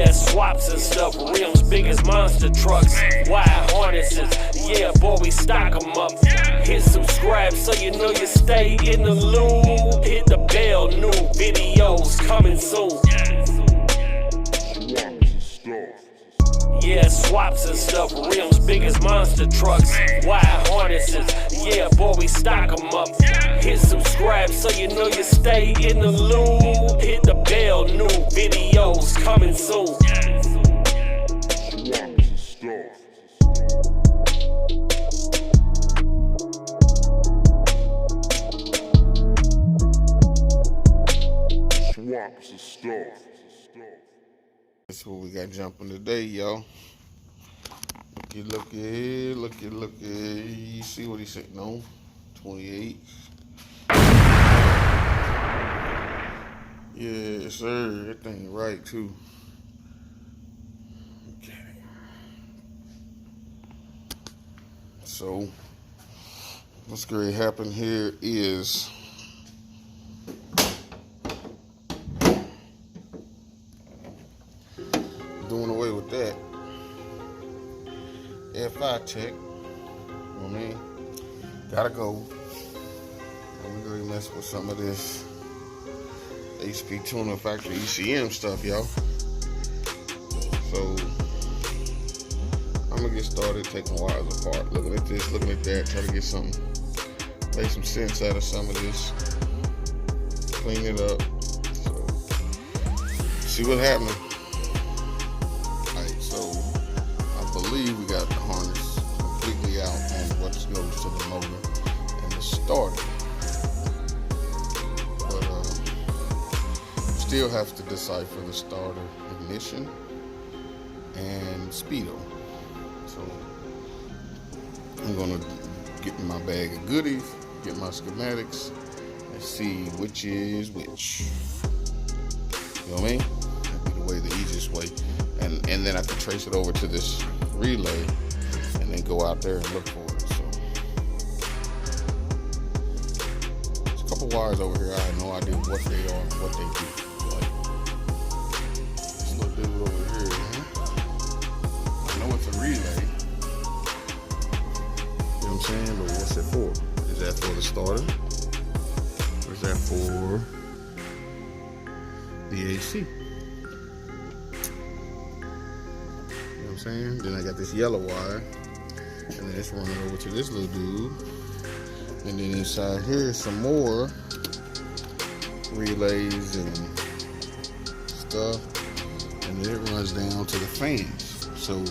Yeah, swaps and stuff, rims big as monster trucks, wide harnesses, yeah boy we stock 'em up. Hit subscribe so you know you stay in the loop. Hit the bell, new videos coming soon. Yeah, swaps and stuff, rims big as monster trucks, wide harnesses, yeah boy we stock 'em up. Hit subscribe so you know you stay in the loop. Hit the bell, new videos coming soon. Swaps and stuff. That's what we got jumping today, y'all. Looky. You see what he said? No, 28. Yes, sir. That thing right too. Okay. So, what's going to happen here is doing away with that F.I. check. You know what I mean? Gotta go. And we're gonna mess with some of this HP tuner factory ECM stuff, y'all. So I'm gonna get started taking wires apart, looking at this, looking at that, try to get something, make some sense out of some of this, clean it up. So see what happens. I believe we got the harness completely out on what goes to the motor and the starter, but still have to decipher the starter ignition and speedo. So I'm gonna get in my bag of goodies, get my schematics, and see which is which. You know what I mean? That'd be the way, the easiest way, and then I can trace it over to this relay and then go out there and look for it. So there's a couple wires over here I have no idea what they are and what they do. Like this little dude over here, man. I know it's a relay. You know what I'm saying? But what's it for? Is that for the starter? Or is that for the AC? Saying. Then I got this yellow wire, and then it's running over to this little dude, and then inside here is some more relays and stuff, and then it runs down to the fans. So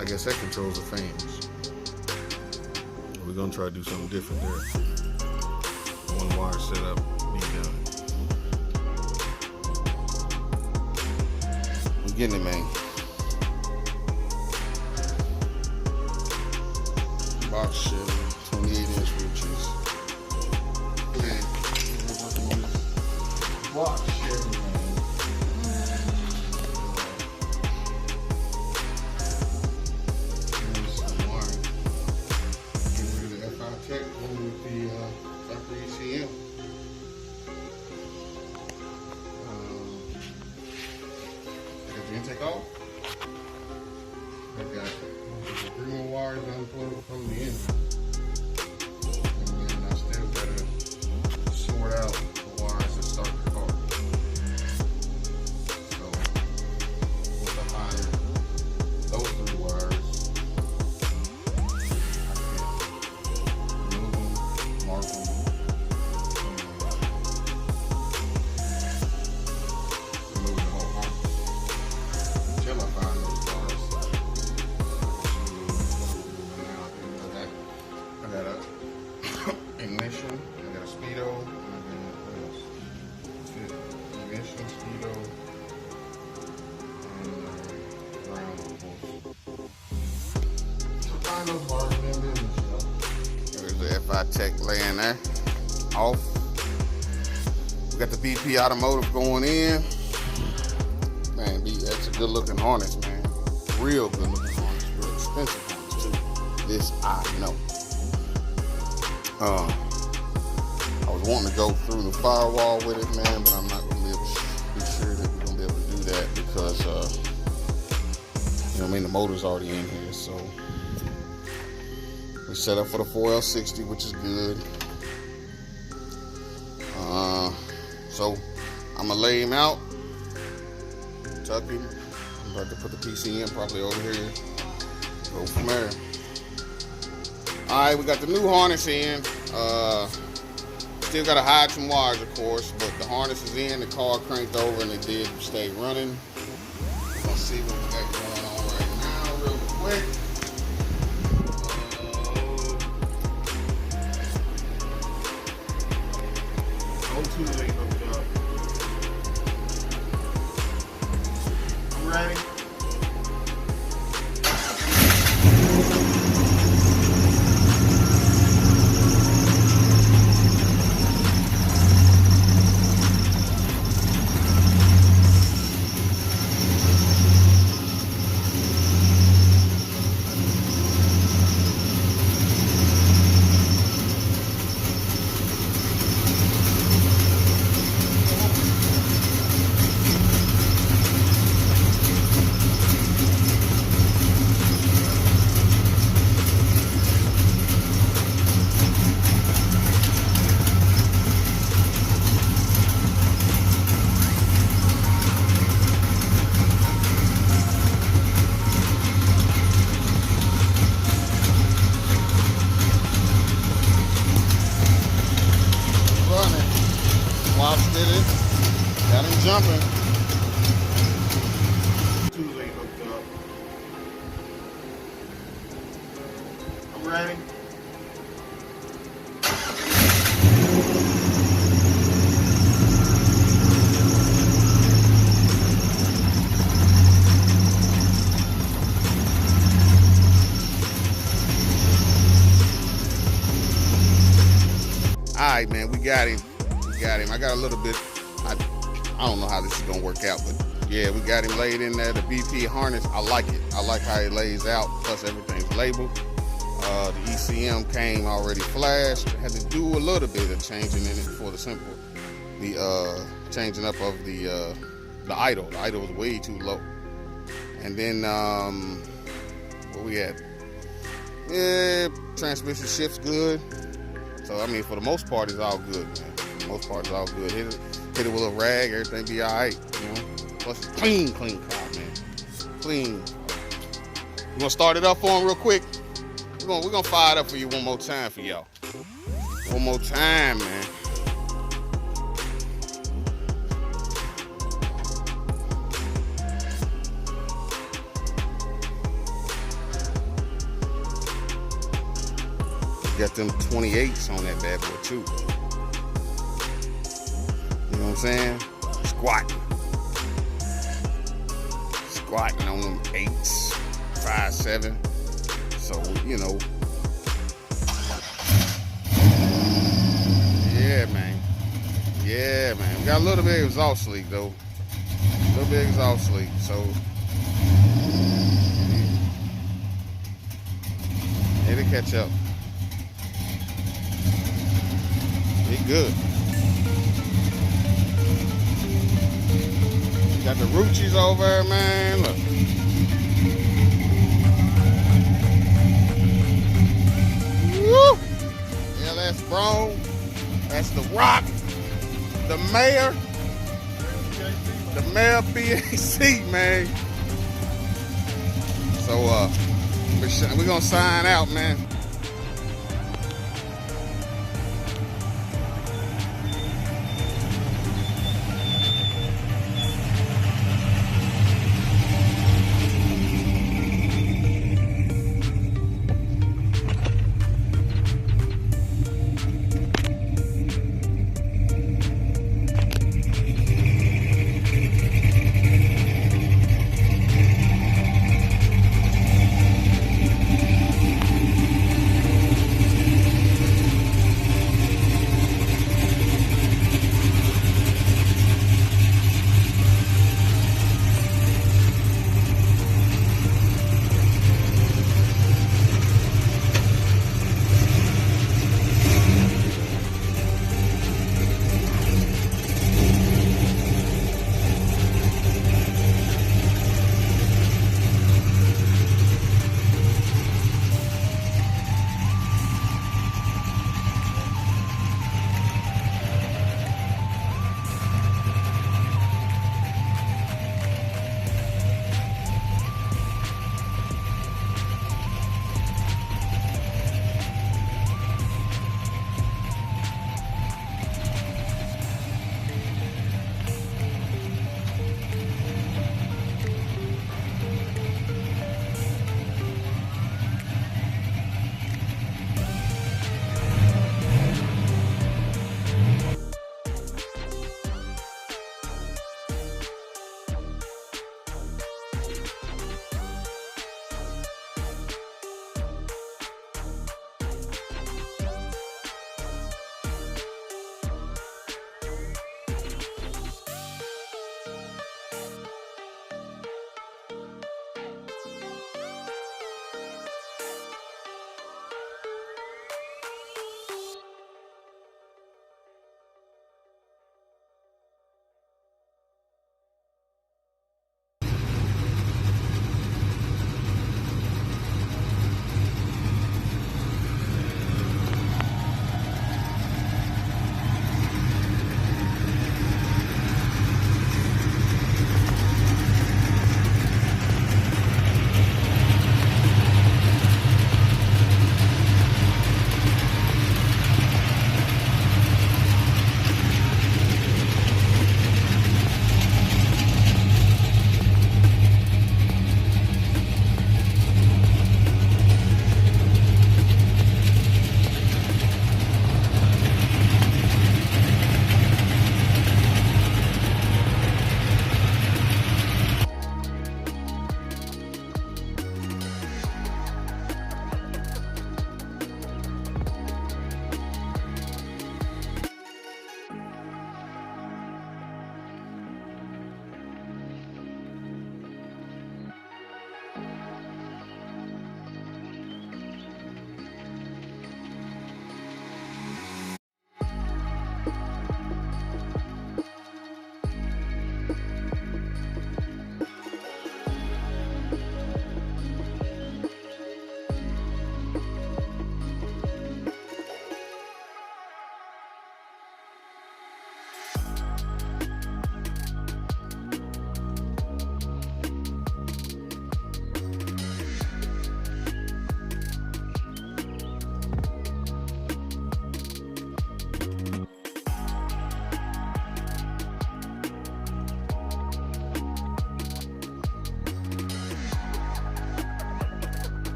I guess that controls the fans. We're gonna try to do something different there. One wire set up, be done. We're getting it, man. Box Chevy, 28-inch riches. Box Chevy, man. There's some wire. Get rid of the F.I. Tech, go with the factory ECM. I got the intake off. I got 3 more wires unplugged from the engine. And then I still gotta sort out the wires that start the car. So once I find those 3 wires, I can remove them, mark them, remove the whole harness until I find those wires. I got a ignition, I got a speedo, and then what else? That's it. Ignition, speedo, and ground, of course. So find those bars in business, y'all. There's the F.I. Tech laying there, off. We got the BP Automotive going in. Man, that's a good looking harness, man. Real good looking harness, real expensive harness too. This I know. I was wanting to go through the firewall with it, man, but I'm not going to be able to be sure that we're going to be able to do that I mean, the motor's already in here, so we set up for the 4L60, which is good. So I'm gonna lay him out, tuck him. I'm about to put the PC in probably over here. Go from there. All right, we got the new harness in. Still gotta hide some wires, of course, but the harness is in. The car cranked over and it did stay running. Let's see what we got going on right now, real quick. O2 ain't hooked up. You ready? Did it. Got him jumping. Tools ain't hooked up. I'm ready. All right, man, we got him. Got him. I got a little bit, I don't know how this is gonna work out, but yeah, we got him laid in there. The BP harness, I like it. I like how it lays out, plus everything's labeled. The ECM came already flashed. Had to do a little bit of changing in it for the simple, the changing up of the idle. The idle was way too low. And then what we had? Yeah, transmission shifts good. So I mean, for the most part, it's all good, man. Most part is all good. Hit it with a rag, everything be all right, you know. Plus, clean car, man. Clean. We're gonna start it up for him real quick. We're gonna fire it up for you one more time for y'all. One more time, man. Got them 28s on that bad boy too. You know what I'm saying? Squatting on them 8s, 5, 7. So, you know. Yeah, man. Yeah, man. We got a little bit of exhaust leak, though. A little bit of exhaust leak, so. It'll catch up. He good. Got the Ruchis over there, man. Look. Woo! LS Bro. That's the Rock. The Mayor. The Mayor BAC, man. So we're gonna sign out, man.